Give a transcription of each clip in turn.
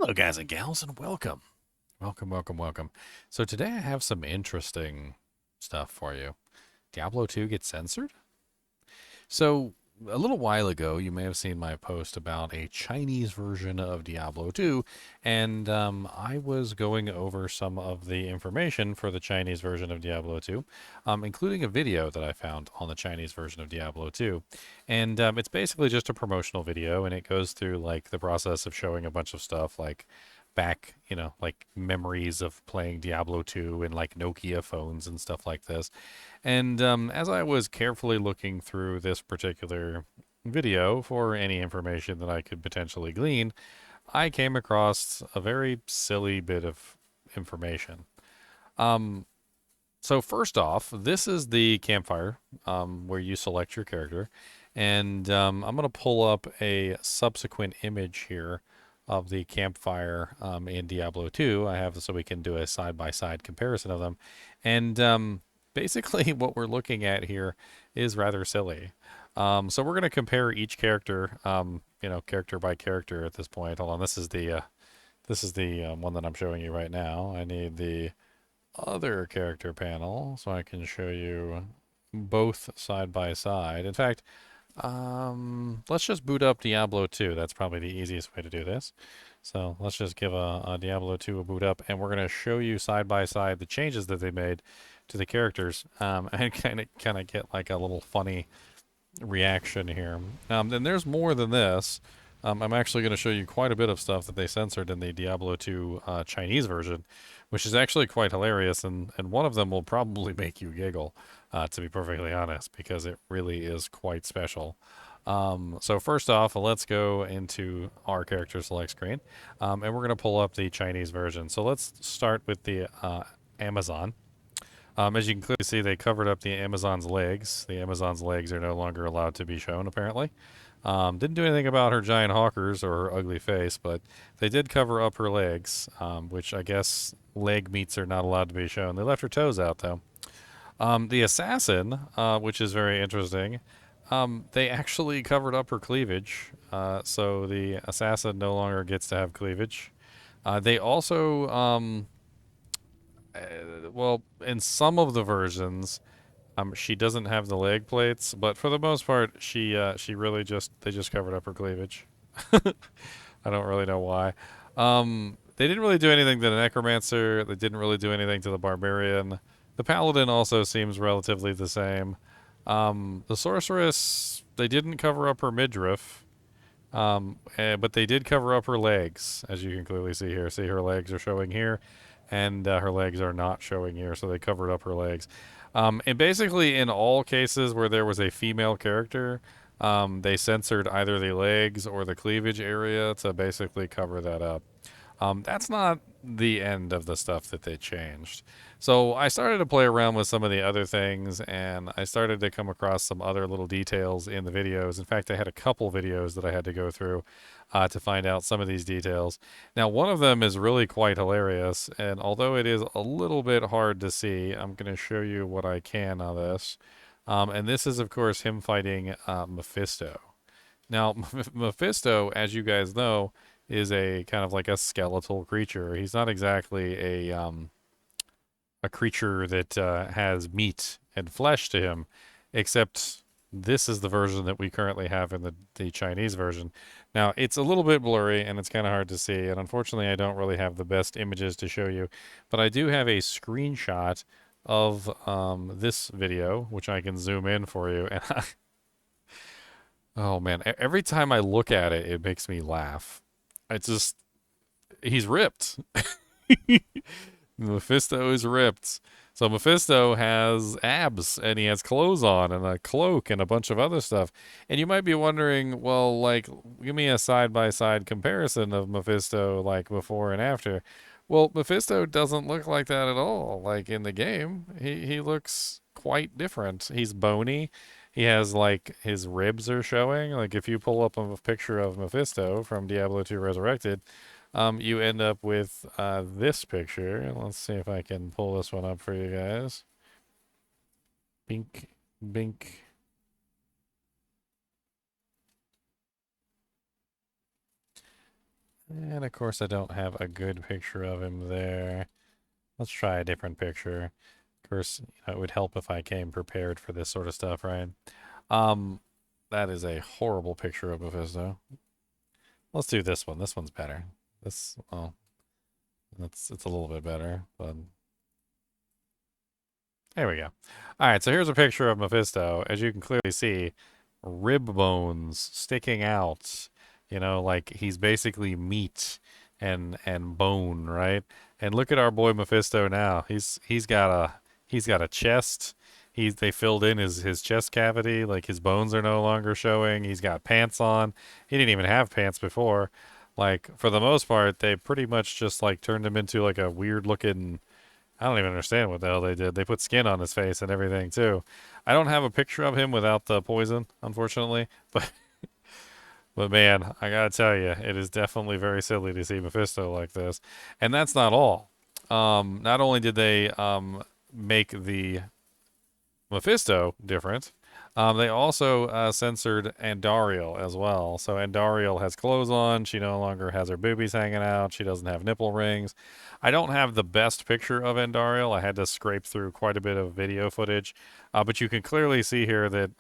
Hello, guys and gals, and welcome. Welcome, welcome, welcome. So, today I have some interesting stuff for you. Diablo 2 gets censored? So, a little while ago, you may have seen my post about a Chinese version of Diablo 2, and I was going over some of the information for the Chinese version of Diablo 2, including a video that I found on the Chinese version of Diablo 2. And it's basically just a promotional video, and it goes through like the process of showing a bunch of stuff like back, like memories of playing Diablo 2 and like Nokia phones and stuff like this. And as I was carefully looking through this particular video for any information that I could potentially glean, I came across a very silly bit of information. Um, so first off, this is the campfire where you select your character, and I'm going to pull up a subsequent image here of the campfire in Diablo 2. I have so we can do a side-by-side comparison of them, and basically what we're looking at here is rather silly. So we're going to compare each character, character by character at this point. Hold on, this is the one that I'm showing you right now. I need the other character panel so I can show you both side by side. In fact, let's just boot up Diablo 2. That's probably the easiest way to do this. So let's just give a Diablo 2 a boot up, and we're going to show you side by side the changes that they made to the characters, and kind of get like a little funny reaction here. And there's more than this. I'm actually going to show you quite a bit of stuff that they censored in the Diablo 2 Chinese version, which is actually quite hilarious, and one of them will probably make you giggle, to be perfectly honest, because it really is quite special. So first off, let's go into our character select screen, and we're going to pull up the Chinese version. So let's start with the Amazon. As you can clearly see, they covered up the Amazon's legs. The Amazon's legs are no longer allowed to be shown, apparently. Didn't do anything about her giant hawkers or her ugly face, but they did cover up her legs, which I guess leg meats are not allowed to be shown. They left her toes out, though. The assassin, which is very interesting, they actually covered up her cleavage, so the assassin no longer gets to have cleavage. They also, well, in some of the versions, she doesn't have the leg plates, but for the most part, she really just they just covered up her cleavage. I don't really know why. They didn't really do anything to the necromancer. They didn't really do anything to the barbarian. The paladin also seems relatively the same. The sorceress, they didn't cover up her midriff, but they did cover up her legs, as you can clearly see here. See, her legs are showing here, and her legs are not showing here, so they covered up her legs. And basically, in all cases where there was a female character, they censored either the legs or the cleavage area to basically cover that up. That's not the end of the stuff that they changed. So I started to play around with some of the other things, and I started to come across some other little details in the videos. In fact, I had a couple videos that I had to go through to find out some of these details. Now, one of them is really quite hilarious, and although it is a little bit hard to see, I'm going to show you what I can on this. And this is, of course, him fighting Mephisto. Now, Mephisto, as you guys know, is a kind of like a skeletal creature. He's not exactly a creature that has meat and flesh to him, except this is the version that we currently have in the Chinese version. Now, it's a little bit blurry and it's kind of hard to see, and unfortunately, I don't really have the best images to show you, but I do have a screenshot of this video, which I can zoom in for you. And oh man, every time I look at it, it makes me laugh. It's just, he's ripped. Mephisto is ripped. So Mephisto has abs and he has clothes on and a cloak and a bunch of other stuff. And you might be wondering, well, like, give me a side by side comparison of Mephisto, like before and after. Well, Mephisto doesn't look like that at all. Like in the game, he looks quite different. He's bony. He has like his ribs are showing. Like if you pull up a picture of Mephisto from Diablo 2 Resurrected, you end up with this picture. Let's see if I can pull this one up for you guys. Bink, bink. And of course, I don't have a good picture of him there. Let's try a different picture. Of course, it would help if I came prepared for this sort of stuff, right? Um, that is a horrible picture of Mephisto. Let's do this one. This one's better. This, well, it's a little bit better, but there we go. All right, so here's a picture of Mephisto. As you can clearly see, rib bones sticking out. Like he's basically meat and bone, right? And look at our boy Mephisto now. He's got a chest. They filled in his chest cavity, like his bones are no longer showing. He's got pants on. He didn't even have pants before. Like for the most part, they pretty much just like turned him into like a weird looking, I don't even understand what the hell they did. They put skin on his face and everything too. I don't have a picture of him without the poison, unfortunately, but man, I gotta tell you, it is definitely very silly to see Mephisto like this. And that's not all. Not only did they make the Mephisto different. They also censored Andariel as well. So Andariel has clothes on. She no longer has her boobies hanging out. She doesn't have nipple rings. I don't have the best picture of Andariel. I had to scrape through quite a bit of video footage. But you can clearly see here that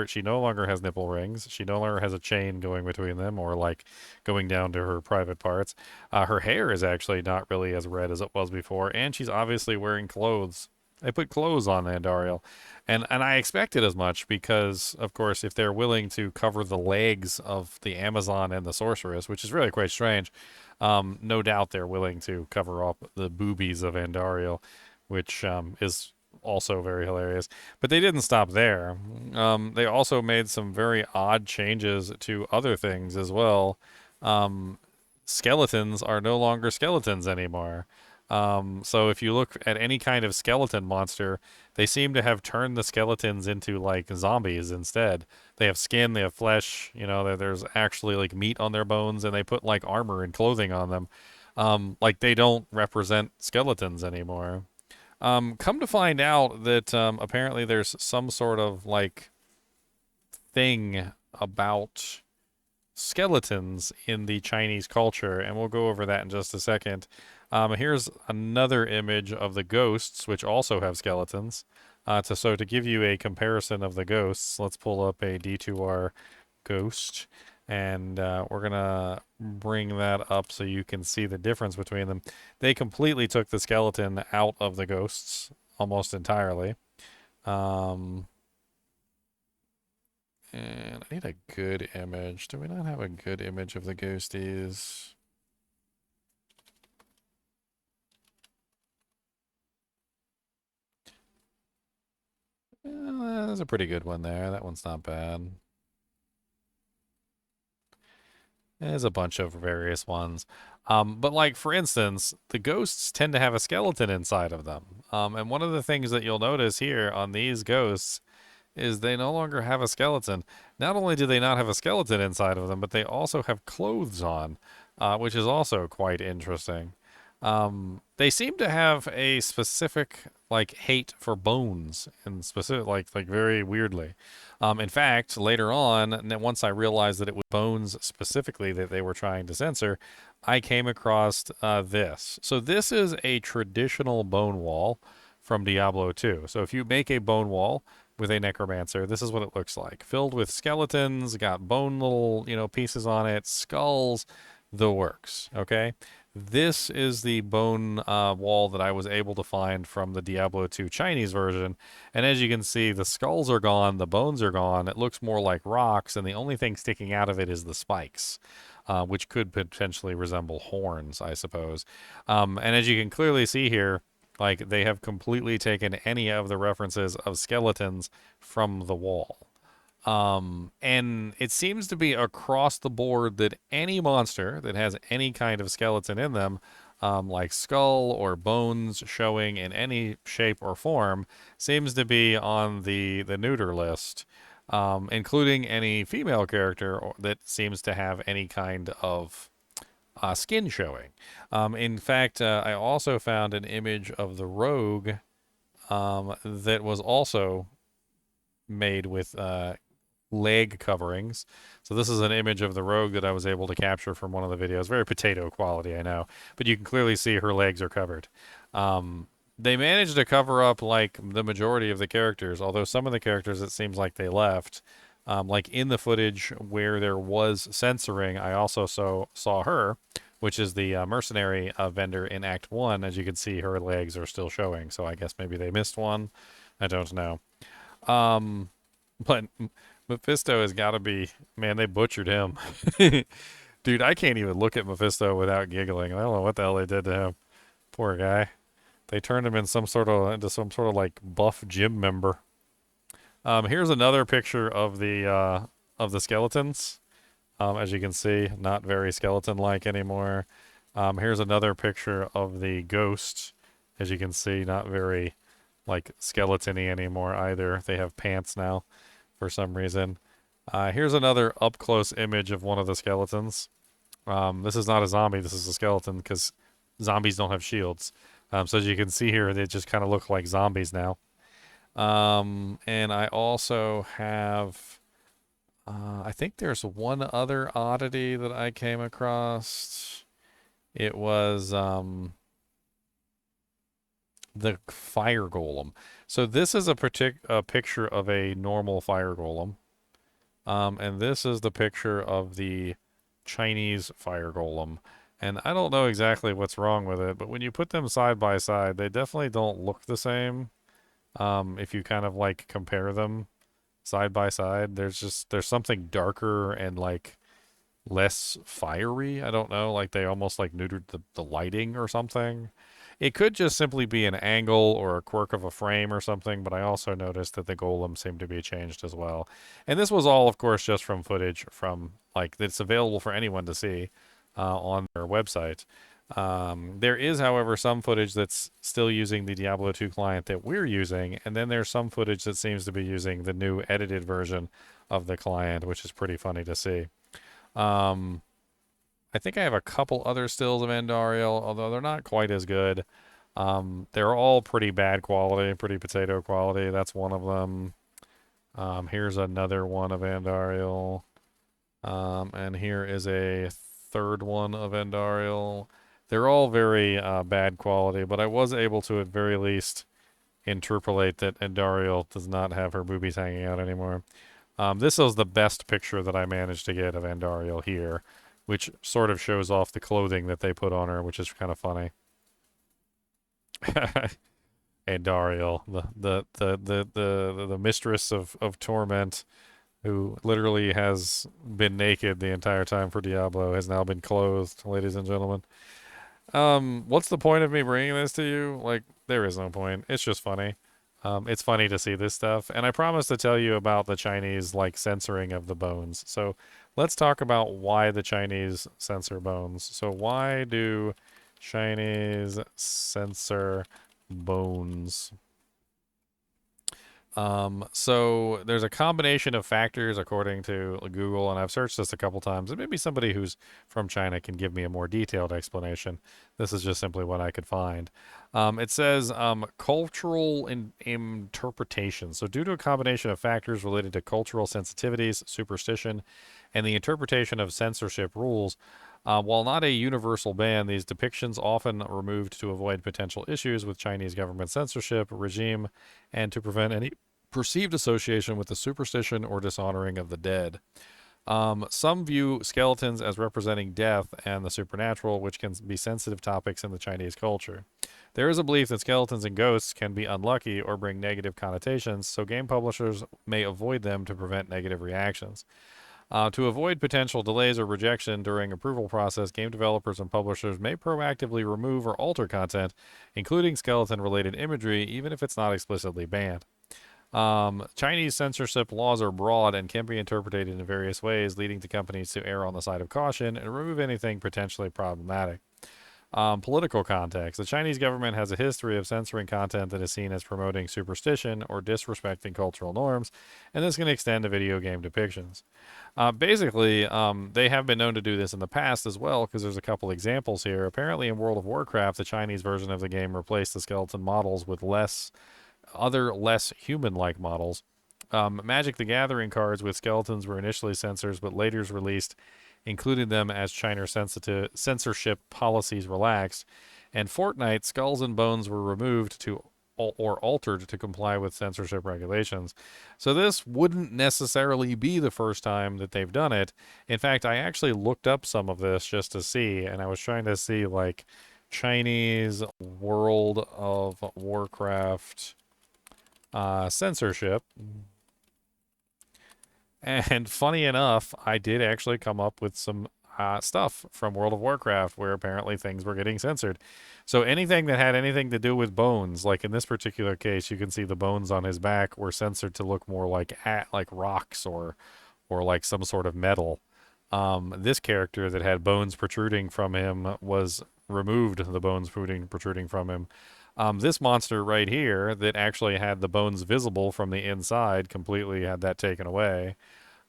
she no longer has nipple rings. She no longer has a chain going between them or like going down to her private parts. Her hair is actually not really as red as it was before, and she's obviously wearing clothes. They put clothes on Andariel. And I expected as much because, of course, if they're willing to cover the legs of the Amazon and the sorceress, which is really quite strange, no doubt they're willing to cover up the boobies of Andariel, which is also very hilarious. But they didn't stop there. They also made some very odd changes to other things as well. Um, Skeletons are no longer skeletons anymore. So if you look at any kind of skeleton monster, they seem to have turned the skeletons into like zombies instead. They have skin, they have flesh, there's actually like meat on their bones, and they put like armor and clothing on them. Like they don't represent skeletons anymore. Come to find out that apparently there's some sort of like thing about skeletons in the Chinese culture, and we'll go over that in just a second. Here's another image of the ghosts, which also have skeletons. To give you a comparison of the ghosts, let's pull up a D2R ghost, and we're gonna bring that up so you can see the difference between them. They completely took the skeleton out of the ghosts almost entirely. Um, and I need a good image. Do we not have a good image of the ghosties? There's a pretty good one there. That one's not bad. There's a bunch of various ones. But like, for instance, the ghosts tend to have a skeleton inside of them. And one of the things that you'll notice here on these ghosts is they no longer have a skeleton. Not only do they not have a skeleton inside of them, but they also have clothes on, which is also quite interesting. They seem to have a specific like hate for bones, and specific like very weirdly. In fact, later on, once I realized that it was bones specifically that they were trying to censor, I came across this. So this is a traditional bone wall from Diablo 2. So if you make a bone wall with a necromancer, this is what it looks like. Filled with skeletons, got bone little, pieces on it, skulls, the works, okay? This is the bone wall that I was able to find from the Diablo 2 Chinese version. And as you can see, the skulls are gone, the bones are gone. It looks more like rocks, and the only thing sticking out of it is the spikes, which could potentially resemble horns, I suppose. And as you can clearly see here, like they have completely taken any of the references of skeletons from the wall. And it seems to be across the board that any monster that has any kind of skeleton in them, like skull or bones showing in any shape or form, seems to be on the neuter list, including any female character that seems to have any kind of skin showing. In fact, I also found an image of the rogue that was also made with leg coverings. So this is an image of the rogue that I was able to capture from one of the videos. Very potato quality, I know, but you can clearly see her legs are covered. They managed to cover up like the majority of the characters, although some of the characters it seems like they left. Like in the footage where there was censoring, I also saw her, which is the mercenary vendor in Act 1. As you can see, her legs are still showing, so I guess maybe they missed one. I don't know. Um, but Mephisto has got to be, man, they butchered him. Dude, I can't even look at Mephisto without giggling. I don't know what the hell they did to him. Poor guy. They turned him into some sort of like buff gym member. Here's another picture of the skeletons. As you can see, not very skeleton-like anymore. Here's another picture of the ghost. As you can see, not very like skeleton-y anymore either. They have pants now for some reason. Here's another up-close image of one of the skeletons. This is not a zombie. This is a skeleton because zombies don't have shields. So as you can see here, they just kind of look like zombies now. And I also have, I think there's one other oddity that I came across. It was the fire golem. So this is a picture of a normal fire golem. And this is the picture of the Chinese fire golem. And I don't know exactly what's wrong with it, but when you put them side by side, they definitely don't look the same. If you kind of like compare them side by side, there's something darker and like less fiery. I don't know, like they almost like neutered the lighting or something. It could just simply be an angle or a quirk of a frame or something, but I also noticed that the golem seemed to be changed as well. And this was all, of course, just from footage from like that's available for anyone to see on their website. There is, however, some footage that's still using the Diablo 2 client that we're using, and then there's some footage that seems to be using the new edited version of the client, which is pretty funny to see. Um, I think I have a couple other stills of Andariel, although they're not quite as good. They're all pretty bad quality, pretty potato quality. That's one of them. Here's another one of Andariel. And here is a third one of Andariel. They're all very bad quality, but I was able to at very least interpolate that Andariel does not have her boobies hanging out anymore. This is the best picture that I managed to get of Andariel here, which sort of shows off the clothing that they put on her, which is kind of funny. Andariel, the mistress of torment, who literally has been naked the entire time for Diablo, has now been clothed, ladies and gentlemen. What's the point of me bringing this to you? Like, there is no point. It's just funny. It's funny to see this stuff, and I promised to tell you about the Chinese, like, censoring of the bones. So let's talk about why the Chinese censor bones. So why do Chinese censor bones? So there's a combination of factors according to Google, and I've searched this a couple times, and maybe somebody who's from China can give me a more detailed explanation. This is just simply what I could find. It says cultural interpretation. So due to a combination of factors related to cultural sensitivities, superstition, and the interpretation of censorship rules, while not a universal ban, these depictions often removed to avoid potential issues with Chinese government censorship regime and to prevent any perceived association with the superstition or dishonoring of the dead. Some view skeletons as representing death and the supernatural, which can be sensitive topics in the Chinese culture. There is a belief that skeletons and ghosts can be unlucky or bring negative connotations, so game publishers may avoid them to prevent negative reactions. To avoid potential delays or rejection during approval process, game developers and publishers may proactively remove or alter content, including skeleton-related imagery, even if it's not explicitly banned. Chinese censorship laws are broad and can be interpreted in various ways, leading to companies to err on the side of caution and remove anything potentially problematic. Political context. The Chinese government has a history of censoring content that is seen as promoting superstition or disrespecting cultural norms, and this can extend to video game depictions. Basically, they have been known to do this in the past as well, because there's a couple examples here. Apparently, in World of Warcraft, the Chinese version of the game replaced the skeleton models with less human-like models. Magic the Gathering cards with skeletons were initially censors, but later released, including them as China sensitive censorship policies relaxed. And Fortnite, skulls and bones were removed to or altered to comply with censorship regulations. So this wouldn't necessarily be the first time that they've done it. In fact, I actually looked up some of this just to see, and I was trying to see like Chinese World of Warcraft censorship. And funny enough, I did actually come up with some stuff from World of Warcraft where apparently things were getting censored. So anything that had anything to do with bones, like in this particular case, you can see the bones on his back were censored to look more like rocks or like some sort of metal. This character that had bones protruding from him was removed. The bones protruding from him. This monster right here that actually had the bones visible from the inside completely had that taken away.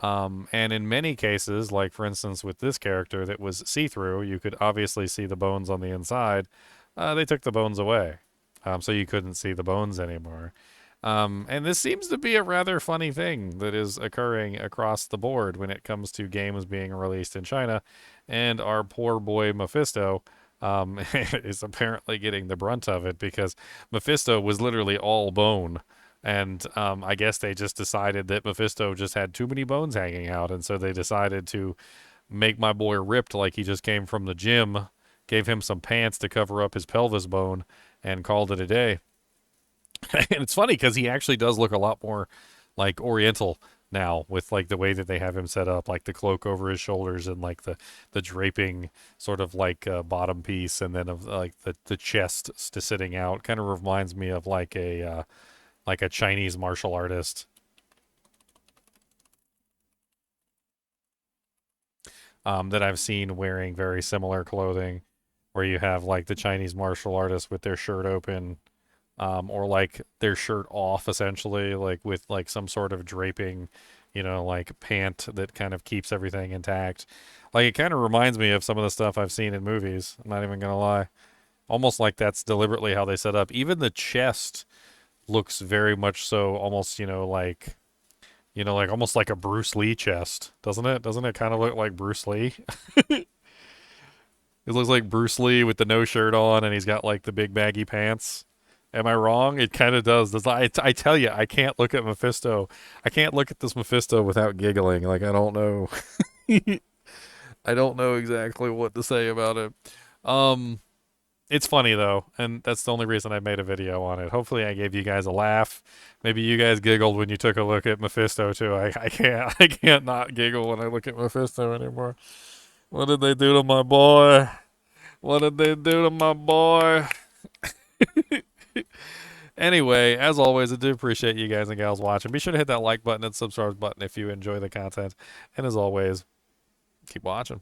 And in many cases, like for instance with this character that was see-through, you could obviously see the bones on the inside. They took the bones away, so you couldn't see the bones anymore. And this seems to be a rather funny thing that is occurring across the board when it comes to games being released in China, and our poor boy Mephisto is apparently getting the brunt of it because Mephisto was literally all bone. And I guess they just decided that Mephisto just had too many bones hanging out, and so they decided to make my boy ripped like he just came from the gym, gave him some pants to cover up his pelvis bone, and called it a day. And it's funny because he actually does look a lot more like Oriental now with like the way that they have him set up, like the cloak over his shoulders and like the draping sort of like bottom piece, and then of like the chest sitting out. Kind of reminds me of like a Chinese martial artist. That I've seen wearing very similar clothing, where you have like the Chinese martial artists with their shirt open, or like their shirt off, essentially, like with like some sort of draping, like pant that kind of keeps everything intact. Like it kind of reminds me of some of the stuff I've seen in movies. I'm not even gonna lie. Almost like that's deliberately how they set up. Even the chest looks very much so almost, like almost like a Bruce Lee chest, doesn't it? Doesn't it kind of look like Bruce Lee? It looks like Bruce Lee with the no shirt on, and he's got like the big baggy pants. Am I wrong? It kind of does. I tell you, I can't look at Mephisto. I can't look at this Mephisto without giggling. Like I don't know. I don't know exactly what to say about it. Um, It's funny though, and that's the only reason I made a video on it. Hopefully, I gave you guys a laugh. Maybe you guys giggled when you took a look at Mephisto too. I can't I can't not giggle when I look at Mephisto anymore. What did they do to my boy? What did they do to my boy? Anyway, as always, I do appreciate you guys and gals watching. Be sure to hit that like button and subscribe button if you enjoy the content. And as always, keep watching.